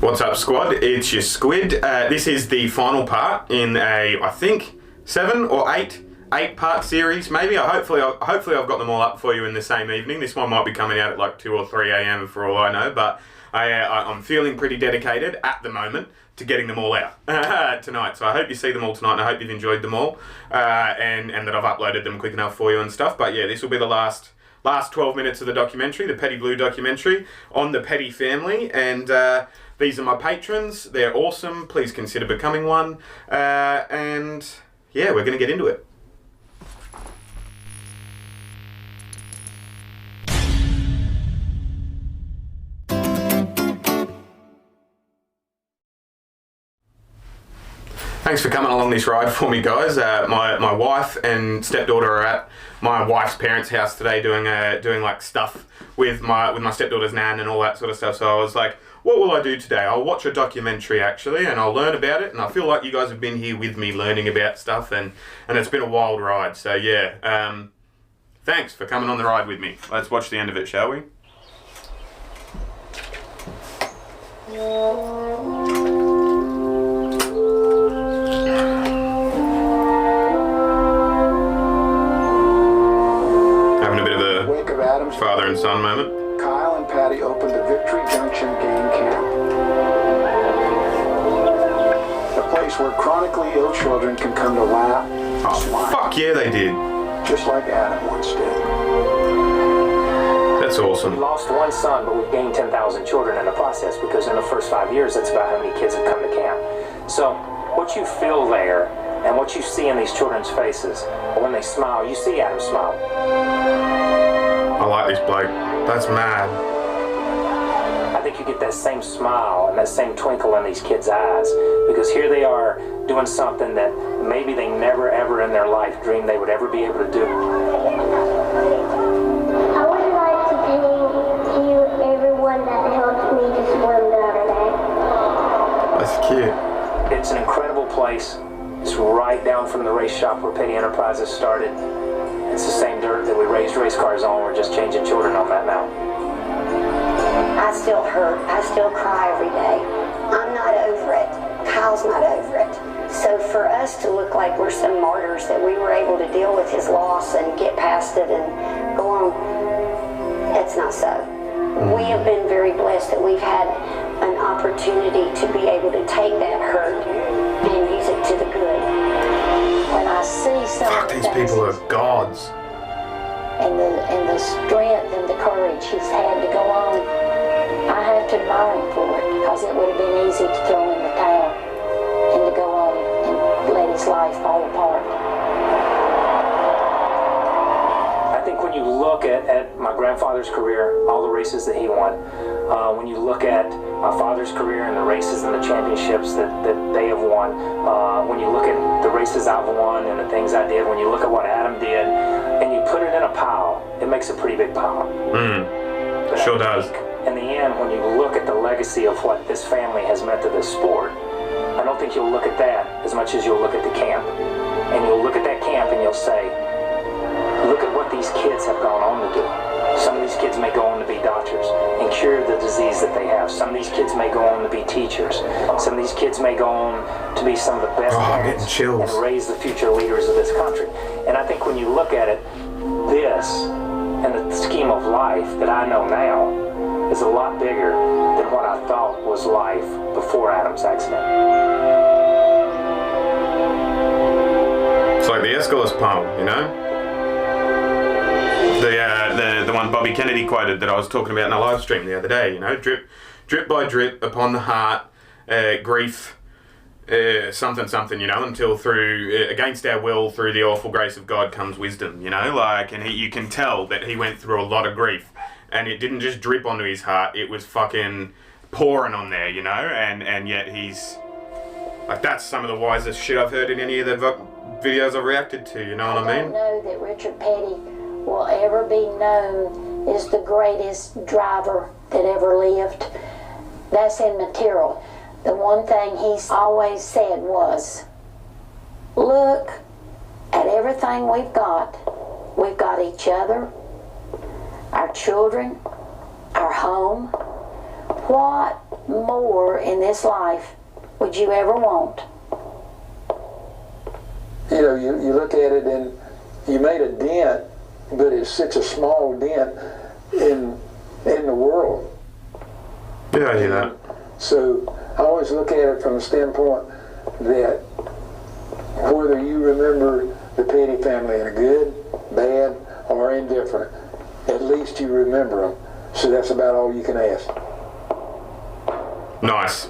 What's up, squad? It's your squid. This is the final part in a, I think, 7 or 8-part series. Maybe. Hopefully I've got them all up for you in the same evening. This one might be coming out at like 2 or 3 a.m. for all I know, but I'm feeling pretty dedicated at the moment to getting them all out tonight. So I hope you see them all tonight, and I hope you've enjoyed them all, and that I've uploaded them quick enough for you and stuff. But yeah, this will be the last 12 minutes of the documentary, the Petty Blue documentary on the Petty family, and these are my patrons. They're awesome. Please consider becoming one. And yeah, we're going to get into it. Thanks for coming along this ride for me, guys. My wife and stepdaughter are at my wife's parents' house today doing like stuff with my stepdaughter's nan and all that sort of stuff. So I was like, what will I do today? I'll watch a documentary actually, and I'll learn about it. And I feel like you guys have been here with me learning about stuff, and it's been a wild ride. So yeah, thanks for coming on the ride with me. Let's watch the end of it, shall we? Father and son moment. Kyle and Patty opened the Victory Junction gang camp. A place where chronically ill children can come to laugh, smile. Fuck yeah, they did. Just like Adam once did. That's awesome. We lost one son, but we've gained 10,000 children in the process, because in the first 5 years, that's about how many kids have come to camp. So what you feel there and what you see in these children's faces, when they smile, you see Adam smile. I like this bloke. That's mad. I think you get that same smile and that same twinkle in these kids' eyes, because here they are doing something that maybe they never ever in their life dreamed they would ever be able to do. I would like to thank you, everyone that helped me to swim the other day. That's cute. It's an incredible place. It's right down from the race shop where Petty Enterprises started. It's the same dirt that we raised race cars on. We're just changing children on that now. I still hurt. I still cry every day. I'm not over it. Kyle's not over it. So for us to look like we're some martyrs, that we were able to deal with his loss and get past it and go on, it's not so. We have been very blessed that we've had an opportunity to be able to take that hurt and use it to the good. When I see some Fuck, these people are gods. And the strength and the courage he's had to go on, I have to admire him for it, because it would have been easy to throw in the towel and to go on and let his life fall apart. I think when you look at my grandfather's career, all the races that he won, when you look at my father's career and the races and the championships that they have won, when you look at the races I've won and the things I did, when you look at what Adam did, and you put it in a pile, it makes a pretty big pile. But Sure does. in the end, when you look at the legacy of what this family has meant to this sport, I don't think you'll look at that as much as you'll look at the camp. And you'll look at that camp and you'll say, look at what these kids have gone on to do. Some of these kids may go on to be doctors and cure the disease that they have. Some of these kids may go on to be teachers. Some of these kids may go on to be some of the best parents and raise the future leaders of this country. And I think when you look at it, this and the scheme of life that I know now is a lot bigger than what I thought was life before Adam's accident. It's like the Aeschylus poem, you know? The one Bobby Kennedy quoted that I was talking about in a live stream the other day, you know, drip by drip upon the heart, grief, something, you know, until through, against our will, through the awful grace of God comes wisdom, you know, like, and you can tell that he went through a lot of grief, and it didn't just drip onto his heart, it was fucking pouring on there, you know, and yet he's, like, that's some of the wisest shit I've heard in any of the videos I've reacted to, you know what I mean? I know that Richard Petty will ever be known as the greatest driver that ever lived. That's immaterial. The one thing he's always said was, look at everything we've got. We've got each other, our children, our home. What more in this life would you ever want? You know, you look at it and you made a dent, but it's such a small dent in the world. Yeah, I hear that. So I always look at it from the standpoint that whether you remember the Petty family in a good, bad, or indifferent, at least you remember them. So that's about all you can ask. Nice.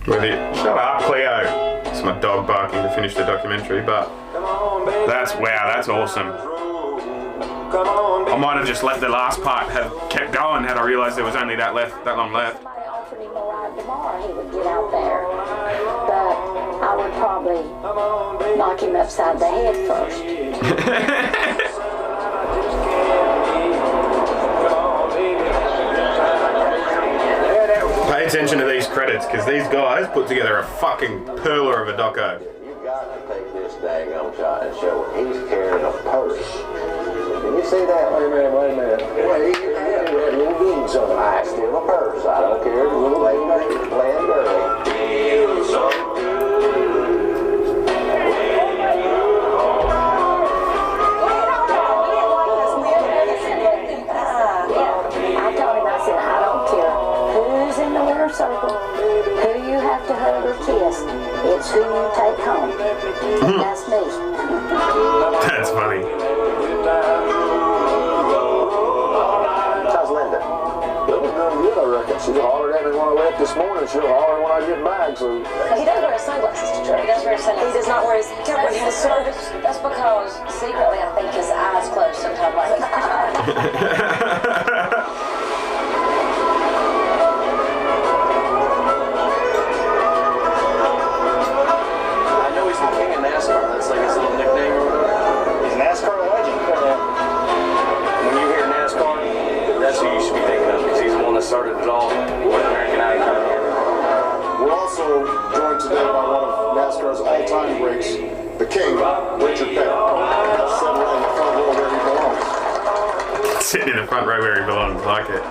Shut up, Cleo. It's my dog barking to finish the documentary, but that's awesome. I might have just let the last part have kept going had I realised there was only that long left. Somebody offered him a ride tomorrow, he would get out there. But I would probably knock him upside the head first. Pay attention to these credits, because these guys put together a fucking perler of a doco. You got to take this daggone shot and show it. He's carrying a purse. Can you see that? Wait a minute. Wait, you had little beans on it. I steal a purse. I don't care if the little lady playing dirty. I told him, I said, I don't care who's in the winner circle, who you have to hug or kiss. It's who you take home. That's me. That's funny. How's Linda? Linda's doing good, I reckon. She hollered at me when I left this morning. She'll holler when I get back, so... He does wear his sunglasses to church. He does wear his sunglasses. He does not wear his... That's because secretly I think his eyes close sometimes like I know he's the king of NASCAR. That's like his little nickname or whatever. He's a NASCAR legend. When you hear NASCAR, that's who you should be thinking of because he's the one that started it all. American Icon. We're also joined today by one of NASCAR's all-time greats, the king, Richard Petty, sitting in the front row where he belongs. Sitting in the front row where he belongs, like it.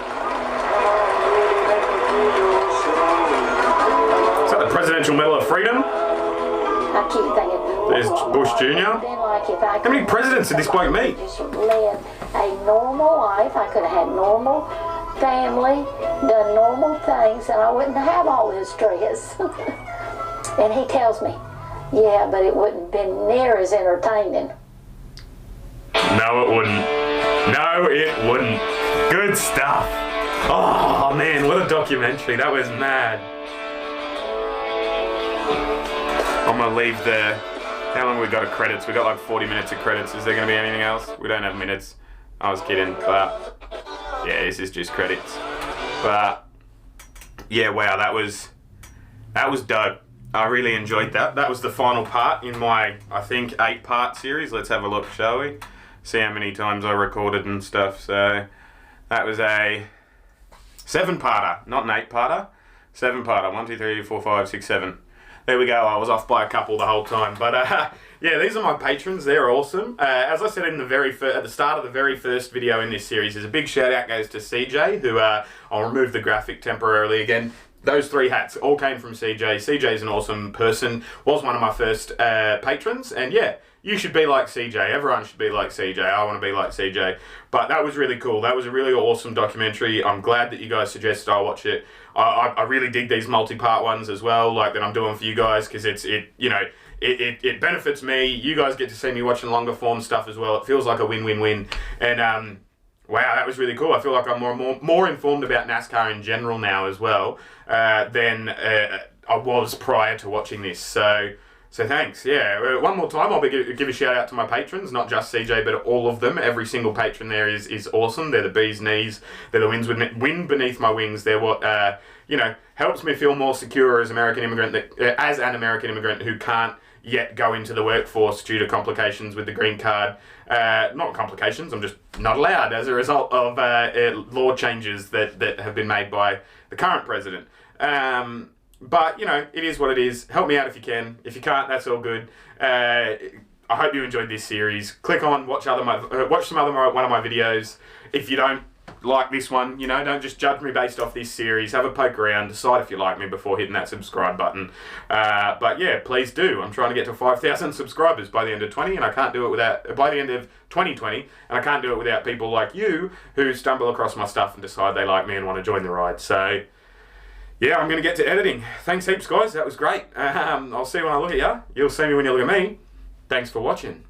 Is that the Presidential Medal of Freedom? I keep thinking, There's Bush Jr. How many presidents did this bloke meet? Just led a normal life. I could have had normal family, done normal things, and I wouldn't have all this stress. And he tells me, yeah, but it wouldn't have been near as entertaining. No, it wouldn't. No, it wouldn't. Good stuff. Oh, man, what a documentary. That was mad. I'm going to leave the... How long we got of credits? We got like 40 minutes of credits. Is there going to be anything else? We don't have minutes. I was kidding, but... Yeah, this is just credits. But... Yeah, wow, that was dope. I really enjoyed that. That was the final part in my, I think, 8-part series. Let's have a look, shall we? See how many times I recorded and stuff. So that was a 7-parter, not an 8-parter. 7-parter. 1, 2, 3, 4, 5, 6, 7. There we go. I was off by a couple the whole time. But yeah, these are my patrons. They're awesome. As I said in the at the start of the very first video in this series, there's a big shout out goes to CJ, who I'll remove the graphic temporarily again. Those 3 hats all came from CJ. CJ's an awesome person. Was one of my first patrons. And yeah, you should be like CJ. Everyone should be like CJ. I want to be like CJ. But that was really cool. That was a really awesome documentary. I'm glad that you guys suggested I watch it. I really dig these multi-part ones as well, like that I'm doing for you guys, because it benefits me. You guys get to see me watching longer form stuff as well. It feels like a win-win-win. And wow, that was really cool. I feel like I'm more informed about NASCAR in general now as well than I was prior to watching this. So thanks. Yeah, one more time, I'll give a shout out to my patrons, not just CJ, but all of them. Every single patron there is awesome. They're the bee's knees. They're the wind beneath my wings. They're what helps me feel more secure as an American immigrant who can't yet go into the workforce due to complications with the green card. Not complications, I'm just not allowed as a result of law changes that have been made by the current president. But, it is what it is. Help me out if you can. If you can't, that's all good. I hope you enjoyed this series. Click on, watch one of my videos. If you don't, like this one, you know, don't just judge me based off this series. Have a poke around, decide if you like me before hitting that subscribe button. But yeah, please do. I'm trying to get to 5,000 subscribers by the end of 20, and I can't do it without, by the end of 2020, and I can't do it without people like you who stumble across my stuff and decide they like me and want to join the ride. So yeah, I'm going to get to editing. Thanks heaps, guys. That was great. I'll see you when I look at you. You'll see me when you look at me. Thanks for watching.